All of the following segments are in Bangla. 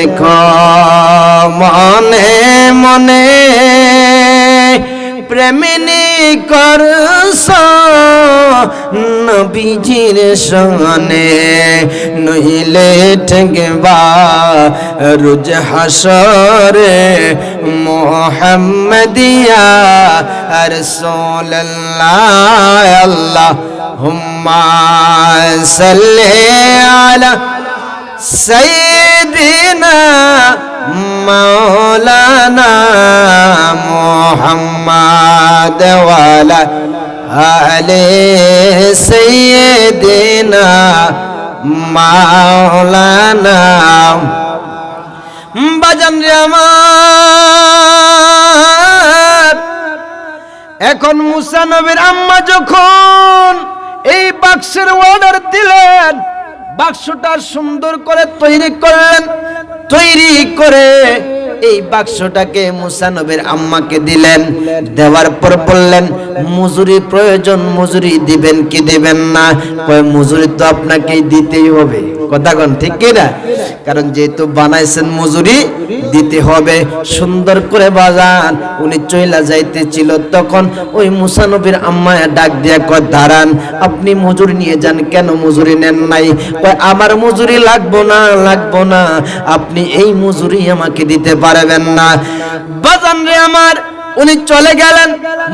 রেখো মনে মনে প্রেমিনী করছ নবীজির সনে নইলে ঠেকবা রোজ হাসরে মুহাম্মদিয়া রাসূলুল্লাহ আল্লাহুম্মা সাল্লি আলা সাইয়্যিদিনা মাওলানা মুহাম্মদ ওয়া আলা আলি সাইয়্যিদিনা মাওলানা। বাজান রে আমার, এখন মুসা নবীর আম্মা যখন এই বাক্সের অর্ডার দিলেন, বাক্সটা সুন্দর করে তৈরি করলেন, তৈরি করে এই বাক্সটাকে মুসা নবীর আম্মাকে দিলেন। দেওয়ার পর বললেন মজুরি প্রয়োজন, মজুরি দিবেন কি দিবেন না? কয় মজুরি তো আপনাকেই দিতেই হবে। কথা কোন ঠিক কি না? কারণ যেহেতু বানাইছেন মজুরি দিতে হবে। সুন্দর করে বাজান উনি চইলা যাইতেছিল, তখন ওই মুসা নবীর আম্মা ডাক দিয়া কয় দাঁড়ান, আপনি মজুরি নিয়ে যান, কেন মজুরি নেন নাই? কয় আমার মজুরি লাগবো না, লাগবো না, আপনি এই মজুরি আমাকে দিতে পারবেন না। বাজান রে আমার, উনি চলে গেলেন।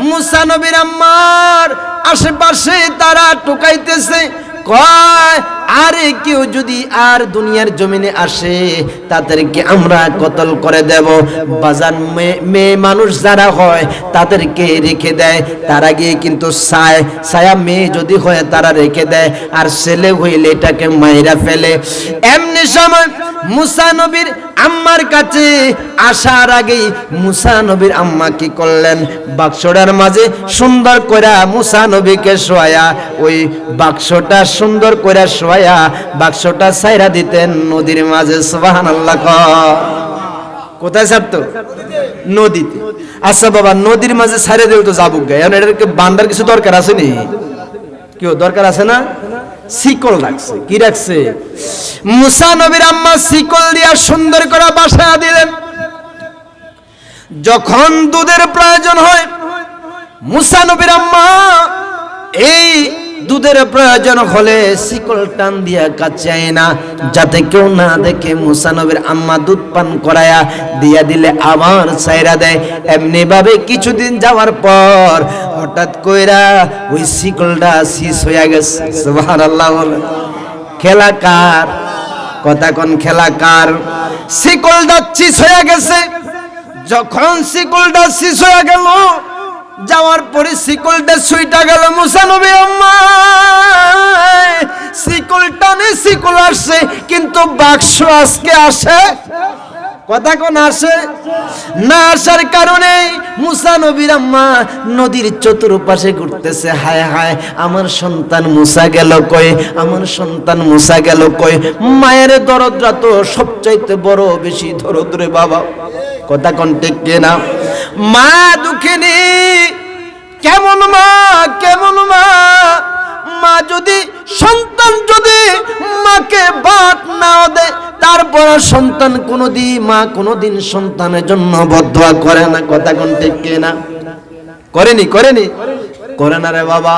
মুসা নবীর আম্মার আশেপাশে তারা টুকাইতেছে, কয় আরে কেউ যদি আর দুনিয়ার জমিনে আসে তাদেরকে আমরা কতল করে দেব। বাজান মেয়ে মানুষ যারা হয় তাদেরকে রেখে দেয়, তারা গিয়ে কিন্তু ছায়া মেয়ে যদি হয় তারা রেখে দেয়, আর ছেলে হইলে এটাকে মাইরা ফেলে। এমনি সময় মুসা নবীর আম্মার কাছে আসার আগেই মুসা নবীর আম্মা কি করলেন, বাক্সটার মাঝে সুন্দর করে মুসা নবীকে শোয়া, ওই বাক্সটা সুন্দর করে শোয়া বাক্সটা ছাইরা দিতেন নদীর মাঝে। সুবহানাল্লাহ। কোথায় ছাড়তো? নদীতে। আচ্ছা বাবা, নদীর মাঝে ছাইরা দিল তো যাবুক গায়ে, এখন এটাকে বান্দার কিছু দরকার আছে নি? কেউ দরকার আছে না? শিকল রাখছে। কি রাখছে? মুসা নবীর আম্মা শিকল দিয়া সুন্দর করে বাসায়া দিলেন। যখন দুধের প্রয়োজন হয় মুসা নবীর আম্মা এই দুধের প্রয়োজন হলে শিকল টান দিয়া কাছে না, যাতে কেউ না দেখে। মুসা নবীর আম্মা দুধ পান করায়া দিয়া দিলে আবার ছাইরা দেয়। এমনি ভাবে কিছুদিন যাওয়ার পর হঠাৎ কইরা ওই শিকলটা শেষ হইয়া গেছে। সুবহানাল্লাহ। খেলা কার? কথা কোন খেলা কার? শিকলটা শেষ হইয়া গেছে। যখন শিকলটা শেষ হইয়া গেল, যাওয়ার পরে শিকলটা ছুইটা গেল মুসা নবী আম্মা। শিকল টানে শিকল আসছে, কিন্তু বাক্স আজকে আসে। কথা কোন আসে না? আসার কারণে মুসা নবীর আম্মা নদীর চতুর্পাশে ঘুরতেছে, হায় হায় আমার সন্তান মুসা গেল কই, আমার সন্তান মুসা গেল কই। মায়ের দরদরা তো সবচাইতে বড় বেশি দরদ রে বাবা। কথা কোন ঠিক কিনা? মা দুঃখিনী, কেমন মা, কেমন মা? মা যদি সন্তান যদি মাকে ভাত না দেয়, তারপর সন্তান কোনদিন, মা কোনদিন সন্তানের জন্য বদদোয়া করে না। কথা কোন ঠিক কিনা? করেনি? করেনি? করে না রে বাবা।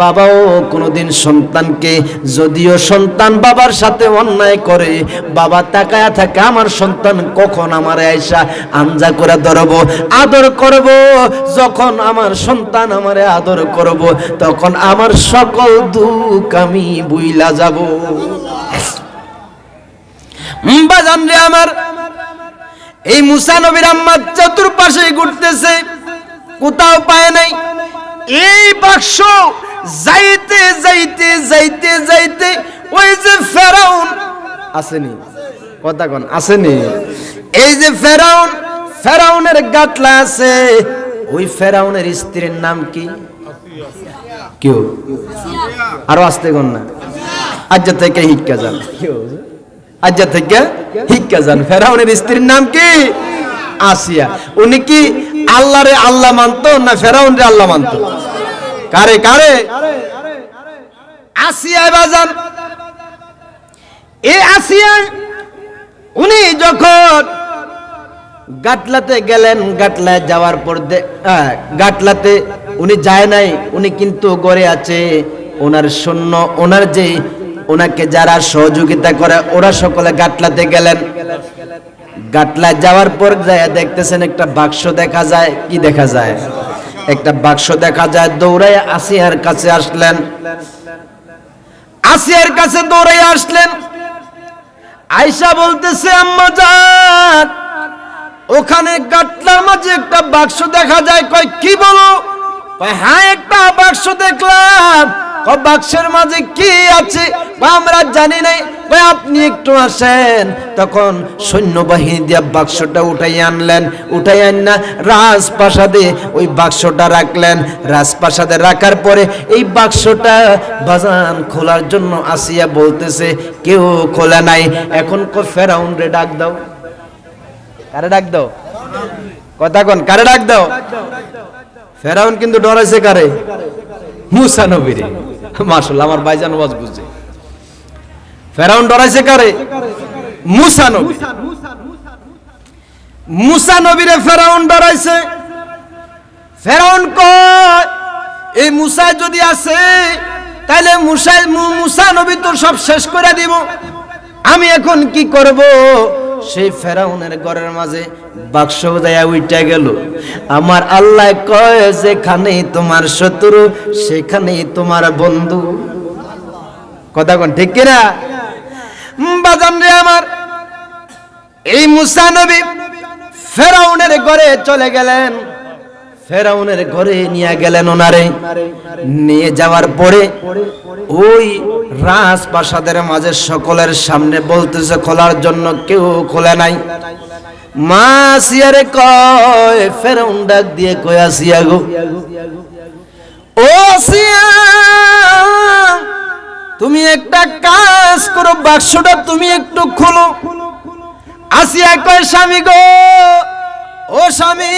বাবাও কোনদিন সন্তানকে, যদিও সন্তান বাবার সাথে অন্যায় করে, বাবা তাকায়া থাকে আমার সন্তান কখন আমার আয়সা আঞ্জা করে ধরব, আদর করব। যখন আমার সন্তান আমারে আদর করব, তখন আমার সকল দুঃখ আমি ভুইলা যাব। বাজান রে আমার, এই মুসা নবীর আম্মা চতুর্পাশে ঘুরতেছে, কোথাও পায় নাই। এই বাক্স যাইতে যাইতে যাইতে যাইতে ওই যে ফেরাউন আসেনি? কথা কোন আসেনি? এই যে ফেরাউন, ফেরাউনের গাটলা আছে, ওই ফেরাউনের স্ত্রীর নাম কি? কেউ আরো আসতে কোন না? আজ থেকে হিক্কা যান, আজ থেকে হিক্কা যান। ফেরাউনের স্ত্রীর নাম কি? আসিয়া। উনি কি আল্লাহরে আল্লাহ মানতো না ফেরাউন রে আল্লাহ মানতো? কারে কারে? আসিয়া বাজান। এই আসিয়া উনি যখন গাটলাতে গেলেন। গাটলায় যাওয়ার পর গাটলাতে উনি যায় নাই, উনি কিন্তু গড়ে আছে। ওনার সৈন্য, ওনার যে ওনাকে যারা সহযোগিতা করে ওরা সকলে গাটলাতে গেলেন। গাটলায় যাওয়ার পর যায় দেখতেছেন একটা বাক্স দেখা যায়। কি দেখা যায়? একটা বাক্স দেখা যায়। দৌড়ায় আসিয়ার কাছে আসলেন। আসিয়ার কাছে দৌড়াই আসলেন। আয়েশা বলতেছে, আম্মা জান, ওখানে গাটলার মাঝে একটা বাক্স দেখা যায়। কয় কি বলো? কয় হ্যাঁ, একটা বাক্স দেখলাম। কয় বাক্সের মাঝে কি আছে? আমরা জানি নাই। কয় আপনি একটু আসেন। তখন সৈন্যবাহিনী দিয়ে বাক্সটা উঠাই আনলেন। উঠাই আন না রাজপ্রাসাদে ওই বাক্সটা রাখলেন। রাজপ্রাসাদে রাখার পরে এই বাক্সটা বাজান খোলার জন্য আসিয়া বলতেছে, কেউ খোলা নাই। এখন ফেরাউন রে ডাক দাও। কারে ডাক দাও? কথা কোন, কারে ডাক দাও? ফেরাউন কিন্তু ডরাইছে কারে? মুসা নবীরে। মাশাআল্লাহ, আমার ভাইজান ওয়াজ বুঝে। ফেরাউন ডরাইছে কারে? মুসা নবী। মুসা নবীরে ফেরাউন ডরাইছে। ফেরাউন কয়, এই মুসা যদি আসে তাহলে মুসা নবী তো সব শেষ করে দিব। আমি এখন কি করব? সেই ফেরাউনের ঘরের মাঝে বাক্স দেয়া উইটা গেল। আমার আল্লাহ কয়, যেখানেই তোমার শত্রু সেখানেই তোমার বন্ধু। কথা কোন, ঠিক কিনা? বাজান রে আমার, এই মুসা নবী ফেরাউনের ঘরে চলে গেলেন। ফেরাউনের ঘরে নিয়ে গেলেন ওনারে। নিয়ে যাওয়ার পরে ওই রাজপ্রাসাদের মাঝে সকলের সামনে বলতেছে খোলার জন্য, কেউ খোলে নাই। মা আসিয়ারে কয়, ফেরাউন ডাক দিয়ে কয়, আসিয়া গো, ও আসিয়া, তুমি একটা কাজ করো, বাক্সটা তুমি একটু খোলো। আসিয়া কয়, স্বামী গো, ও স্বামী,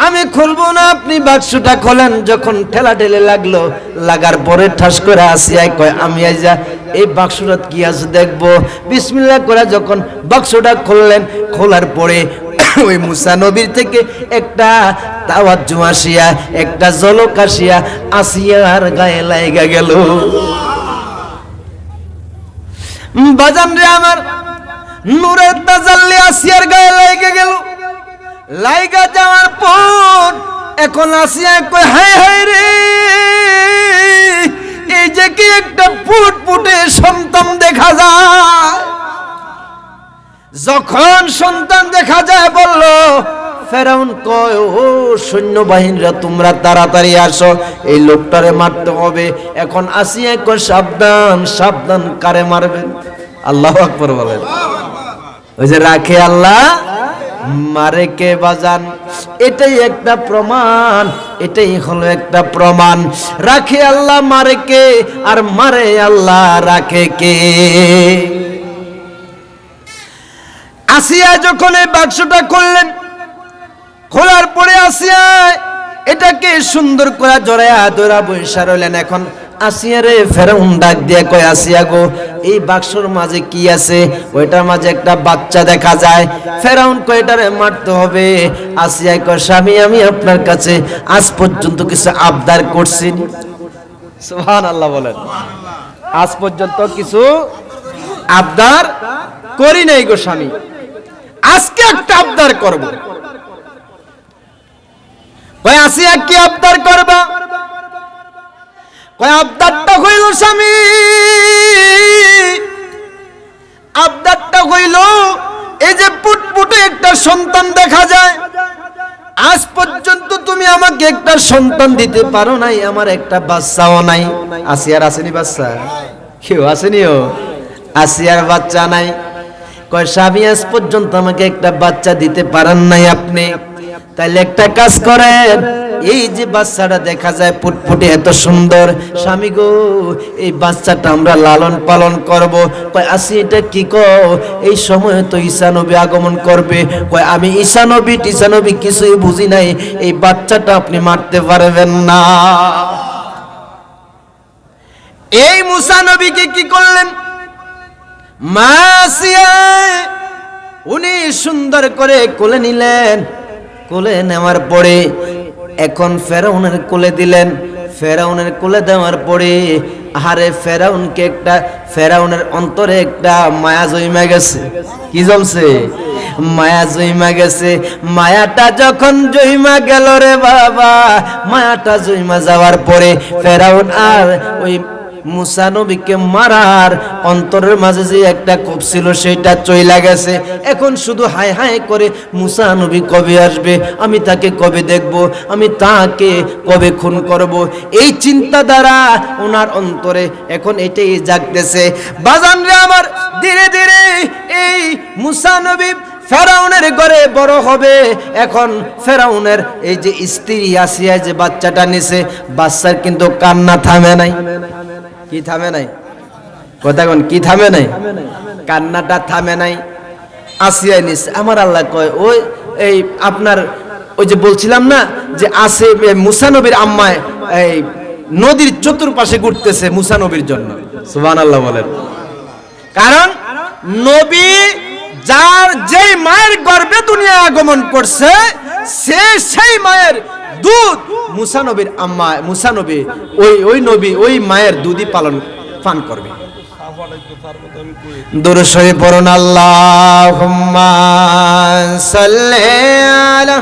আমি খুলবো না, আপনি বাক্সটা খোলেন। যখন ঠেলা ঠেলে লাগলো, লাগার পরে ঠাস করে আসিয়া কয়, আমি আইজা এই বাক্সটা কি আছে দেখবো। বিসমিল্লাহ করে যখন বাক্সটা খুললেন, খোলার পরে ওই মুসা নবীর থেকে একটা তাওয়াজ্জু আসিয়া, একটা ঝলক আসিয়া আসিয়ার গায়ে লাগা গেল। বাজান রে আমার, নূরের তাজাল্লি আসিয়ার গায়ে লাগা গেল। লাইগা যাওয়ার পর এখন আসিয়া কয়, হায় হায় রে, এই যে কি একটা ফুটফুটে সন্তান দেখা যায়। যখন সন্তান দেখা যায় বলল, ফেরাউন কয়, ও সৈন্যবাহিনীরা তোমরা তাড়াতাড়ি আসো, এই লোকটারে মারতে হবে। এখন আসিয়া কয়, সাবধান সাবধান, কারে মারবেন? আল্লাহু আকবার বলেন। ওই যে রাখে আল্লাহ, মারে কে বাজান। এটাই একটা প্রমাণ, এটাই হলো একটা প্রমাণ। রাখে আল্লাহ, মারে কে? আর মারে আল্লাহ, রাখে কে? আসিয়া যখন এই বাক্সটা খুললেন, খোলার পরে আসিয়া এটাকে সুন্দর করে জড়ায়া ধরা বৈশা রইলেন। এখন আসিয়া রে ফেরাউন ডাক দিয়ে কয়, আসিয়া গো, এই বাক্সর মাঝে কি আছে? ওইটার মাঝে একটা বাচ্চা দেখা যায়। ফেরাউন কয়, এটারে মারতে হবে। আসিয়া কয়, স্বামী, আমি আপনার কাছে আজ পর্যন্ত কিছু আবদার করছি। সুবহানাল্লাহ বলেন। আজ পর্যন্ত কিছু আবদার করি নাই গো স্বামী, আজকে একটা আবদার করব। কয়, আসিয়া কি আবদার করবা? কয়, আবদারটা হইল স্বামী, আবদারটা হইল এই যে পুটপুটে একটা সন্তান দেখা যায়, আজ পর্যন্ত তুমি আমাকে একটা সন্তান দিতে পারো নাই, আমার একটা বাচ্চাও নাই। আসিয়ার আসেনি বাচ্চা? কেউ আসেনিও? আসিয়ার বাচ্চা নাই। কয়, স্বামী, আজ পর্যন্ত আমাকে একটা বাচ্চা দিতে পারেন নাই আপনি, তাইলে একটা কাজ করেন, এই যে বাচ্চাটা দেখা যায় ফুটফুটে এত সুন্দর, স্বামী গো, এই বাচ্চাটা আমরা লালন পালন করব। কয়, আসি, এটা কি কও? এই সময় তো ঈসা নবী আগমন করবে। কয়, আমি ঈসা নবী কিছুই বুঝি নাই, এই বাচ্চাটা আপনি মারতে পারবেন না। এই মুসা নবীকে কি করলেন? মা আসিয়া উনি সুন্দর করে কোলে নিলেন। কোলে নেওয়ার পরে এখন ফেরাউনের কোলে দিলেন। ফেরাউনের কোলে দেওয়ার পরে আরে ফেরাউনকে একটা, ফেরাউনের অন্তরে একটা মায়া জমা গেছে। কি জমছে? মায়া জমা গেছে। মায়াটা যখন জমা গেল রে বাবা, মায়াটা জমা যাওয়ার পরে ফেরাউন আর ওই মুসা নবীকে মারার অন্তরের মাঝে যে একটা কোপ ছিল সেটা চইলা গেছে। এখন শুধু হাই হাই করে মুসা নবী কবে আসবে, আমি তাকে কবে দেখব, আমি তাকে কবে খুন করব, এই চিন্তা দ্বারা ওনার অন্তরে এখন এটাই জাগতেছে। বাজান রে আমার, ধীরে ধীরে এই মুসা নবী ফেরাউনের ঘরে বড় হবে। এখন ফেরাউনের এই যে স্ত্রী আসিয়া যে বাচ্চাটা নিছে, বাচ্চার কিন্তু কান্না থামে নাই। কি থামে নাই? কথা কোন, কি থামে নাই? কান্নাটা থামে নাই। আসিয়া নিছে। আমার আল্লাহ কয় ওই এই আপনার ওই যে বলছিলাম না যে আসে মুসা নবীর আম্মায় এই নদীর চতুর্পাশে ঘুরতেছে মুসা নবীর জন্য। সুবহানাল্লাহ বলেন। কারণ নবী যার যেই মায়ের গর্ভে দুনিয়া আগমন করছে, সে সেই মায়ের দুধ মুসা নবীর আম্মা, মুসা নবী ওই নবী ওই মায়ের দুধই পান করবে। দুরূদ শরীফ পড়ুন, আল্লাহুম্মা সাল্লি আলা